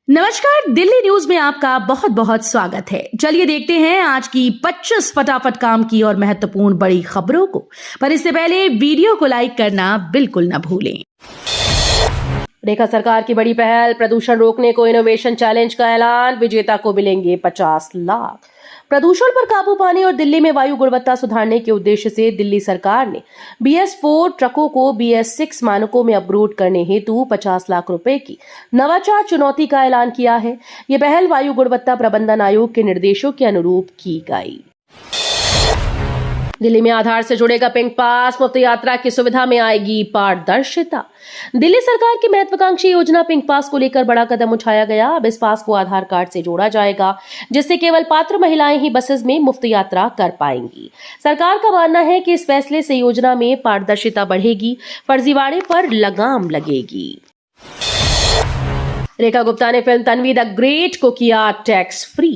नमस्कार, दिल्ली न्यूज में आपका बहुत बहुत स्वागत है। चलिए देखते हैं आज की 25 फटाफट काम की और महत्वपूर्ण बड़ी खबरों को। पर इससे पहले वीडियो को लाइक करना बिल्कुल न भूलें। रेखा सरकार की बड़ी पहल, प्रदूषण रोकने को इनोवेशन चैलेंज का ऐलान, विजेता को मिलेंगे 50 लाख। प्रदूषण पर काबू पाने और दिल्ली में वायु गुणवत्ता सुधारने के उद्देश्य से दिल्ली सरकार ने BS4 ट्रकों को BS6 मानकों में अपग्रेड करने हेतु 50 लाख रुपए की नवाचार चुनौती का ऐलान किया है। ये पहल वायु गुणवत्ता प्रबंधन आयोग के निर्देशों के अनुरूप की गई। दिल्ली में आधार से जुड़ेगा पिंक पास, मुफ्त यात्रा की सुविधा में आएगी पारदर्शिता। दिल्ली सरकार की महत्वाकांक्षी योजना पिंक पास को लेकर बड़ा कदम उठाया गया। अब इस पास को आधार कार्ड से जोड़ा जाएगा, जिससे केवल पात्र महिलाएं ही बसेस में मुफ्त यात्रा कर पाएंगी। सरकार का मानना है कि इस फैसले से योजना में पारदर्शिता बढ़ेगी, फर्जीवाड़े पर लगाम लगेगी। रेखा गुप्ता ने फिल्म तन्वी द ग्रेट को किया टैक्स फ्री।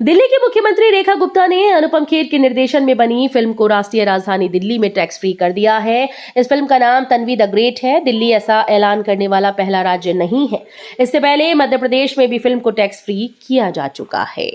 दिल्ली की मुख्यमंत्री रेखा गुप्ता ने अनुपम खेर के निर्देशन में बनी फिल्म को राष्ट्रीय राजधानी दिल्ली में टैक्स फ्री कर दिया है। इस फिल्म का नाम तन्वी द ग्रेट है। दिल्ली ऐसा ऐलान करने वाला पहला राज्य नहीं है। इससे पहले मध्य प्रदेश में भी फिल्म को टैक्स फ्री किया जा चुका है।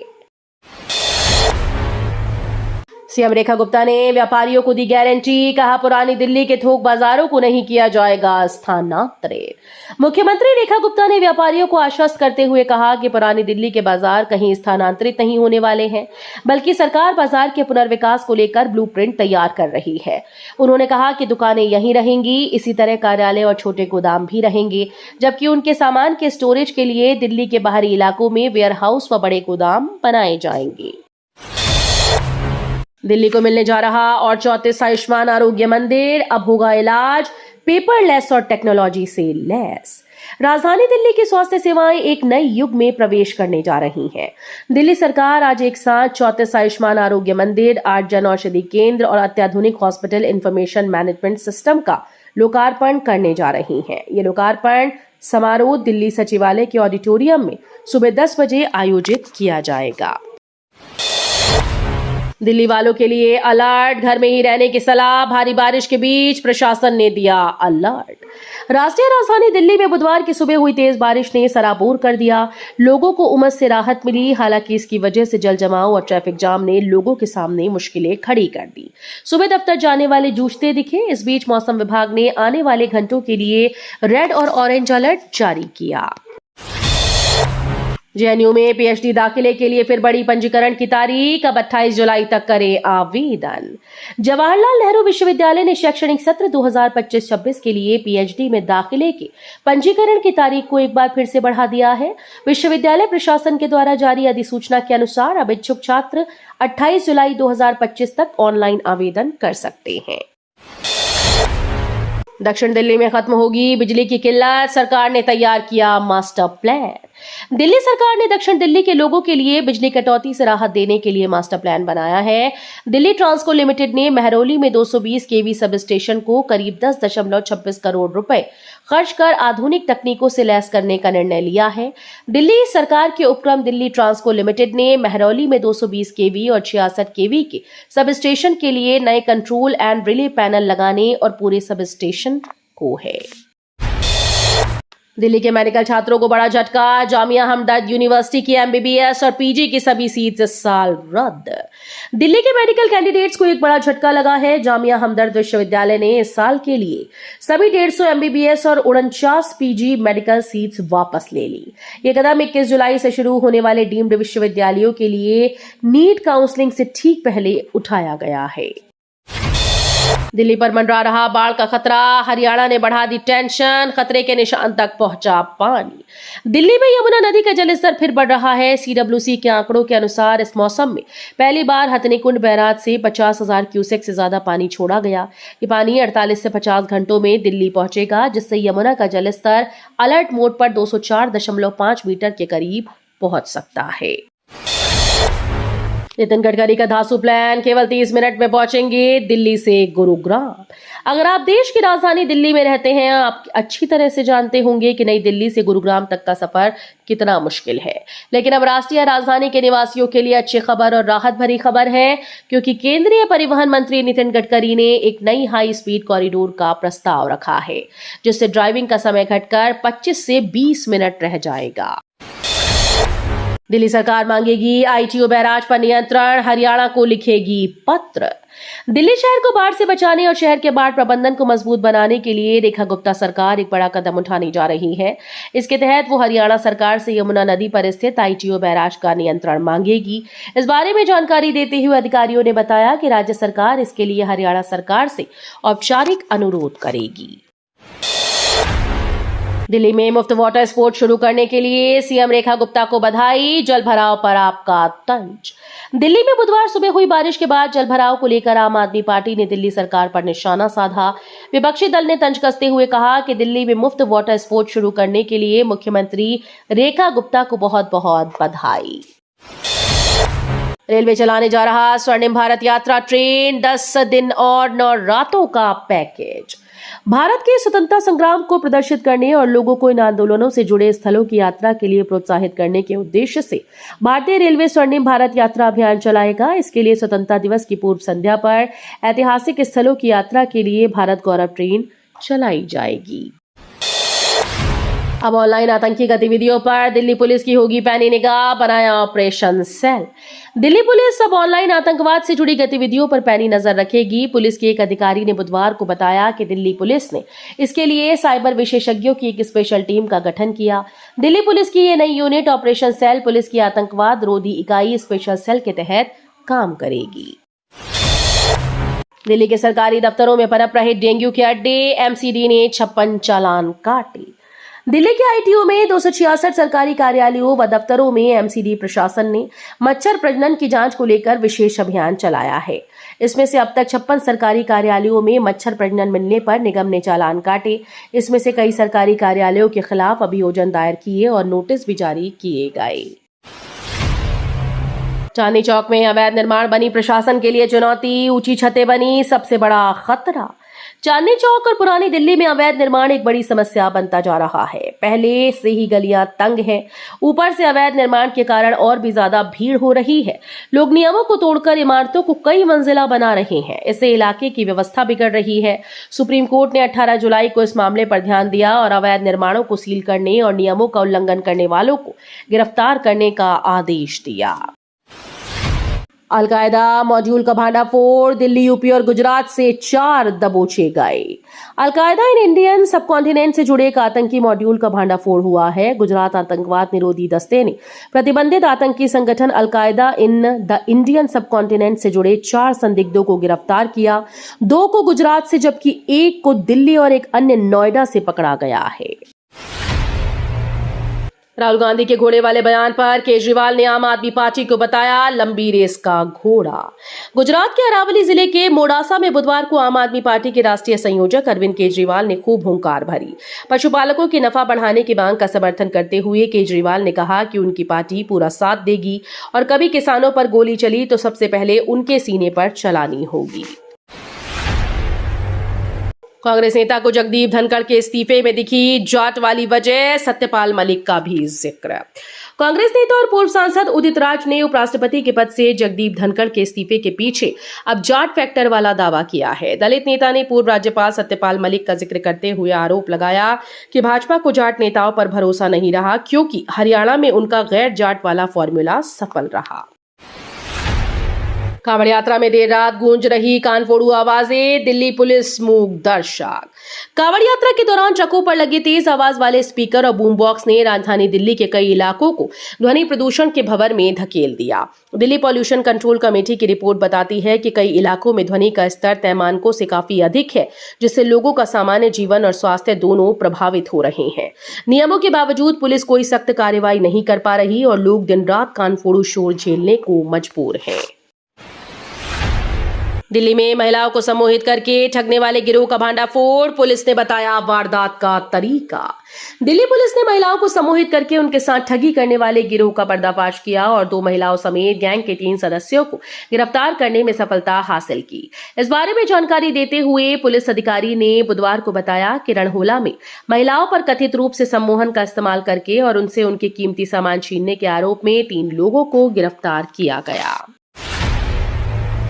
सीएम रेखा गुप्ता ने व्यापारियों को दी गारंटी, कहा पुरानी दिल्ली के थोक बाजारों को नहीं किया जाएगा स्थानांतरित। मुख्यमंत्री रेखा गुप्ता ने व्यापारियों को आश्वस्त करते हुए कहा कि पुरानी दिल्ली के बाजार कहीं स्थानांतरित नहीं होने वाले हैं, बल्कि सरकार बाजार के पुनर्विकास को लेकर ब्लूप्रिंट तैयार कर रही है। उन्होंने कहा कि दुकानें यहीं रहेंगी, इसी तरह कार्यालय और छोटे गोदाम भी रहेंगे, जबकि उनके सामान के स्टोरेज के लिए दिल्ली के बाहरी इलाकों में वेयर हाउस व बड़े गोदाम बनाए जाएंगे। दिल्ली को मिलने जा रहा और 34 आयुष्मान आरोग्य मंदिर, अब होगा इलाज पेपरलेस और टेक्नोलॉजी से लैस। राजधानी दिल्ली की स्वास्थ्य सेवाएं एक नए युग में प्रवेश करने जा रही हैं। दिल्ली सरकार आज एक साथ 34 आयुष्मान आरोग्य मंदिर, 8 जन औषधि केंद्र और अत्याधुनिक हॉस्पिटल इंफॉर्मेशन मैनेजमेंट सिस्टम का लोकार्पण करने जा रही है। ये लोकार्पण समारोह दिल्ली सचिवालय के ऑडिटोरियम में सुबह 10 बजे आयोजित किया जाएगा। दिल्ली वालों के लिए अलर्ट, घर में ही रहने की सलाह, भारी बारिश के बीच प्रशासन ने दिया अलर्ट। राष्ट्रीय राजधानी दिल्ली में बुधवार की सुबह हुई तेज बारिश ने सराबोर कर दिया। लोगों को उमस से राहत मिली, हालांकि इसकी वजह से जल जमाव और ट्रैफिक जाम ने लोगों के सामने मुश्किलें खड़ी कर दी। सुबह दफ्तर जाने वाले जूझते दिखे। इस बीच मौसम विभाग ने आने वाले घंटों के लिए रेड और ऑरेंज अलर्ट जारी किया। JNU में PhD दाखिले के लिए फिर बड़ी पंजीकरण की तारीख, अब 28 जुलाई तक करें आवेदन। जवाहरलाल नेहरू विश्वविद्यालय ने शैक्षणिक सत्र 2025-26 के लिए PhD में दाखिले के पंजीकरण की तारीख को एक बार फिर से बढ़ा दिया है। विश्वविद्यालय प्रशासन के द्वारा जारी अधिसूचना के अनुसार अब इच्छुक छात्र 28 जुलाई 2025 तक ऑनलाइन आवेदन कर सकते हैं। दक्षिण दिल्ली में खत्म होगी बिजली की किल्लत, सरकार ने तैयार किया मास्टर प्लान। दिल्ली सरकार ने दक्षिण दिल्ली के लोगों के लिए बिजली कटौती से राहत देने के लिए मास्टर प्लान बनाया है। दिल्ली ट्रांसको लिमिटेड ने महरौली में 220 kV सब स्टेशन को करीब 10.26 करोड़ रुपए खर्च कर आधुनिक तकनीकों से लैस करने का निर्णय लिया है। दिल्ली सरकार के उपक्रम दिल्ली ट्रांसको लिमिटेड ने महरौली में 220 kV और 66 kV के सब स्टेशन के लिए नए कंट्रोल एंड रिले पैनल लगाने और पूरे सब स्टेशन को है। दिल्ली के मेडिकल छात्रों को बड़ा झटका, जामिया हमदर्द यूनिवर्सिटी की MBBS और PG की सभी सीट्स इस साल रद्द। दिल्ली के मेडिकल कैंडिडेट्स को एक बड़ा झटका लगा है। जामिया हमदर्द विश्वविद्यालय ने इस साल के लिए सभी 150 MBBS और 49 PG मेडिकल सीट्स वापस ले ली। ये कदम 21 जुलाई से शुरू होने वाले डीम्ड विश्वविद्यालयों के लिए नीट काउंसलिंग से ठीक पहले उठाया गया है। दिल्ली पर मंडरा रहा बाढ़ का खतरा, हरियाणा ने बढ़ा दी टेंशन, खतरे के निशान तक पहुंचा पानी। दिल्ली में यमुना नदी का जलस्तर फिर बढ़ रहा है। CWC के आंकड़ों के अनुसार इस मौसम में पहली बार हथनीकुंड बैराज से 50,000 क्यूसेक से ज्यादा पानी छोड़ा गया। ये पानी 48 से 50 घंटों में दिल्ली पहुंचेगा, जिससे यमुना का जलस्तर अलर्ट मोड पर 204.5 मीटर के करीब पहुंच सकता है। नितिन गडकरी का धांसू प्लान, केवल 30 मिनट में पहुंचेंगे दिल्ली से गुरुग्राम। अगर आप देश की राजधानी दिल्ली में रहते हैं, आप अच्छी तरह से जानते होंगे कि नई दिल्ली से गुरुग्राम तक का सफर कितना मुश्किल है। लेकिन अब राष्ट्रीय राजधानी के निवासियों के लिए अच्छी खबर और राहत भरी खबर है, क्योंकि केंद्रीय परिवहन मंत्री नितिन गडकरी ने एक नई हाई स्पीड कॉरिडोर का प्रस्ताव रखा है, जिससे ड्राइविंग का समय घटकर 25 से 20 मिनट रह जाएगा। दिल्ली सरकार मांगेगी आईटीओ बैराज पर नियंत्रण, हरियाणा को लिखेगी पत्र। दिल्ली शहर को बाढ़ से बचाने और शहर के बाढ़ प्रबंधन को मजबूत बनाने के लिए रेखा गुप्ता सरकार एक बड़ा कदम उठाने जा रही है। इसके तहत वो हरियाणा सरकार से यमुना नदी पर स्थित आईटीओ बैराज का नियंत्रण मांगेगी। इस बारे में जानकारी देते हुए अधिकारियों ने बताया कि राज्य सरकार इसके लिए हरियाणा सरकार से औपचारिक अनुरोध करेगी। दिल्ली में मुफ्त वाटर स्पोर्ट्स शुरू करने के लिए सीएम रेखा गुप्ता को बधाई, जल भराव पर आपका तंज। दिल्ली में बुधवार सुबह हुई बारिश के बाद जल भराव को लेकर आम आदमी पार्टी ने दिल्ली सरकार पर निशाना साधा। विपक्षी दल ने तंज कसते हुए कहा कि दिल्ली में मुफ्त वाटर स्पोर्ट्स शुरू करने के लिए मुख्यमंत्री रेखा गुप्ता को बहुत बहुत बधाई। रेलवे चलाने जा रहा स्वर्णिम भारत यात्रा ट्रेन, 10 दिन और 9 रातों का पैकेज। भारत के स्वतंत्रता संग्राम को प्रदर्शित करने और लोगों को इन आंदोलनों से जुड़े स्थलों की यात्रा के लिए प्रोत्साहित करने के उद्देश्य से भारतीय रेलवे स्वर्णिम भारत यात्रा अभियान चलाएगा। इसके लिए स्वतंत्रता दिवस की पूर्व संध्या पर ऐतिहासिक स्थलों की यात्रा के लिए भारत गौरव ट्रेन चलाई जाएगी। अब ऑनलाइन आतंकी गतिविधियों पर दिल्ली पुलिस की होगी पैनी निगाह, बनाया ऑपरेशन सेल। दिल्ली पुलिस अब ऑनलाइन आतंकवाद से जुड़ी गतिविधियों पर पैनी नजर रखेगी। पुलिस के एक अधिकारी ने बुधवार को बताया कि दिल्ली पुलिस ने इसके लिए साइबर विशेषज्ञों की एक स्पेशल टीम का गठन किया। दिल्ली पुलिस की ये नई यूनिट ऑपरेशन सेल पुलिस की आतंकवाद रोधी इकाई स्पेशल सेल के तहत काम करेगी। दिल्ली के सरकारी दफ्तरों में पनप रहे डेंगू के अड्डे, एमसीडी ने 56 चालान काटे। दिल्ली के आईटीओ में 266 सरकारी कार्यालयों व दफ्तरों में एमसीडी प्रशासन ने मच्छर प्रजनन की जांच को लेकर विशेष अभियान चलाया है। इसमें से अब तक 56 सरकारी कार्यालयों में मच्छर प्रजनन मिलने पर निगम ने चालान काटे। इसमें से कई सरकारी कार्यालयों के खिलाफ अभियोजन दायर किए और नोटिस भी जारी किए गए। चांदनी चौक में अवैध निर्माण बनी प्रशासन के लिए चुनौती, ऊंची छतें बनी सबसे बड़ा खतरा। चांदनी चौक और पुरानी दिल्ली में अवैध निर्माण एक बड़ी समस्या बनता जा रहा है। पहले से ही गलियां तंग हैं, ऊपर से अवैध निर्माण के कारण और भी ज्यादा भीड़ हो रही है। लोग नियमों को तोड़कर इमारतों को कई मंजिला बना रहे हैं। इससे इलाके की व्यवस्था बिगड़ रही है। सुप्रीम कोर्ट ने 18 जुलाई को इस मामले पर ध्यान दिया और अवैध निर्माणों को सील करने और नियमों का उल्लंघन करने वालों को गिरफ्तार करने का आदेश दिया। अलकायदा मॉड्यूल का भांडाफोड़, दिल्ली, यूपी और गुजरात से 4 दबोचे गए। अलकायदा इन इंडियन सबकॉन्टिनेंट से जुड़े एक आतंकी मॉड्यूल का भांडाफोड़ हुआ है। गुजरात आतंकवाद निरोधी दस्ते ने प्रतिबंधित आतंकी संगठन al Qaeda in the Indian subcontinent से जुड़े 4 संदिग्धों को गिरफ्तार किया। 2 को गुजरात से जबकि 1 को दिल्ली और एक अन्य नोएडा से पकड़ा गया है। राहुल गांधी के घोड़े वाले बयान पर केजरीवाल ने आम आदमी पार्टी को बताया लंबी रेस का घोड़ा। गुजरात के अरावली जिले के मोडासा में बुधवार को आम आदमी पार्टी के राष्ट्रीय संयोजक अरविंद केजरीवाल ने खूब हुंकार भरी। पशुपालकों की नफा बढ़ाने की मांग का समर्थन करते हुए केजरीवाल ने कहा कि उनकी पार्टी पूरा साथ देगी और कभी किसानों पर गोली चली तो सबसे पहले उनके सीने पर चलानी होगी। कांग्रेस नेता को जगदीप धनखड़ के इस्तीफे में दिखी जाट वाली वजह, सत्यपाल मलिक का भी जिक्र। कांग्रेस नेता और पूर्व सांसद उदित राज ने उपराष्ट्रपति के पद से जगदीप धनखड़ के इस्तीफे के पीछे अब जाट फैक्टर वाला दावा किया है। दलित नेता ने पूर्व राज्यपाल सत्यपाल मलिक का जिक्र करते हुए आरोप लगाया कि भाजपा को जाट नेताओं पर भरोसा नहीं रहा क्योंकि हरियाणा में उनका गैर जाट वाला फॉर्मूला सफल रहा। कांवड़ यात्रा में देर रात गूंज रही कानफोड़ू आवाजें, दिल्ली पुलिस मूक दर्शक। कांवड़ यात्रा के दौरान ट्रकों पर लगे तेज आवाज वाले स्पीकर और बूम बॉक्स ने राजधानी दिल्ली के कई इलाकों को ध्वनि प्रदूषण के भंवर में धकेल दिया। दिल्ली पॉल्यूशन कंट्रोल कमेटी की रिपोर्ट बताती है कि कई इलाकों में ध्वनि का स्तर तय मानकों से काफी अधिक है, जिससे लोगों का सामान्य जीवन और स्वास्थ्य दोनों प्रभावित हो रहे हैं। नियमों के बावजूद पुलिस कोई सख्त कार्रवाई नहीं कर पा रही और लोग दिन रात कानफोड़ू शोर झेलने को मजबूर हैं। दिल्ली में महिलाओं को सम्मोहित करके ठगने वाले गिरोह का भांडाफोड़, पुलिस ने बताया वारदात का तरीका। दिल्ली पुलिस ने महिलाओं को सम्मोहित करके उनके साथ ठगी करने वाले गिरोह का पर्दाफाश किया और 2 महिलाओं समेत गैंग के 3 सदस्यों को गिरफ्तार करने में सफलता हासिल की। इस बारे में जानकारी देते हुए पुलिस अधिकारी ने बुधवार को बताया कि रणहोला में महिलाओं पर कथित रूप से सम्मोहन का इस्तेमाल करके और उनसे उनके कीमती सामान छीनने के आरोप में 3 लोगों को गिरफ्तार किया गया।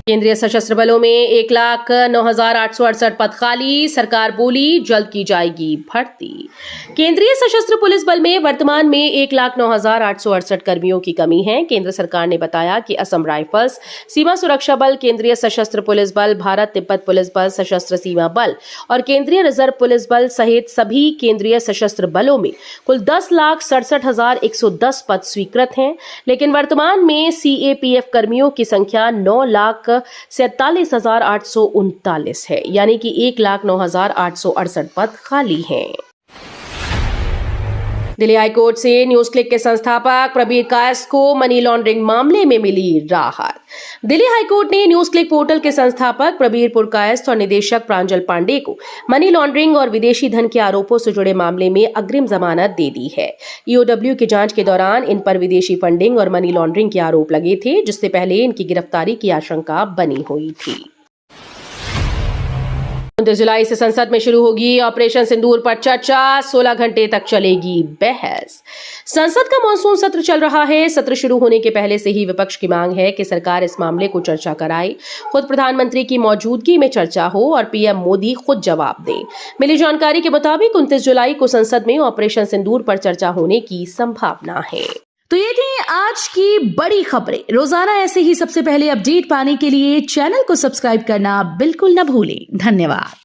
केंद्रीय सशस्त्र बलों में 1,09,868 पद खाली, सरकार बोली जल्द की जाएगी भर्ती। केंद्रीय सशस्त्र पुलिस बल में वर्तमान में 1,09,868 कर्मियों की कमी है। केंद्र सरकार ने बताया कि असम राइफल्स, सीमा सुरक्षा बल, केंद्रीय सशस्त्र पुलिस बल, भारत तिब्बत पुलिस बल, सशस्त्र सीमा बल और केंद्रीय रिजर्व पुलिस बल सहित सभी केंद्रीय सशस्त्र बलों में कुल 10,67,110 पद स्वीकृत हैं, लेकिन वर्तमान में CAPF कर्मियों की संख्या 9,47,839 है, यानी कि 1,09,868 पद खाली हैं। दिल्ली हाईकोर्ट से न्यूज क्लिक के संस्थापक प्रबीर कायस्थ को मनी लॉन्ड्रिंग मामले में मिली राहत। दिल्ली हाईकोर्ट ने न्यूज क्लिक पोर्टल के संस्थापक प्रबीर कायस्थ और निदेशक प्रांजल पांडे को मनी लॉन्ड्रिंग और विदेशी धन के आरोपों से जुड़े मामले में अग्रिम जमानत दे दी है। EOW की जांच के दौरान इन पर विदेशी फंडिंग और मनी लॉन्ड्रिंग के आरोप लगे थे, जिससे पहले इनकी गिरफ्तारी की आशंका बनी हुई थी। 29 जुलाई से संसद में शुरू होगी ऑपरेशन सिंदूर पर चर्चा, 16 घंटे तक चलेगी बहस। संसद का मॉनसून सत्र चल रहा है। सत्र शुरू होने के पहले से ही विपक्ष की मांग है कि सरकार इस मामले को चर्चा कराए, खुद प्रधानमंत्री की मौजूदगी में चर्चा हो और PM मोदी खुद जवाब दें। मिली जानकारी के मुताबिक 29 जुलाई को संसद में ऑपरेशन सिंदूर पर चर्चा होने की संभावना है। तो ये थी आज की बड़ी खबरें। रोजाना ऐसे ही सबसे पहले अपडेट पाने के लिए चैनल को सब्सक्राइब करना बिल्कुल न भूलें। धन्यवाद।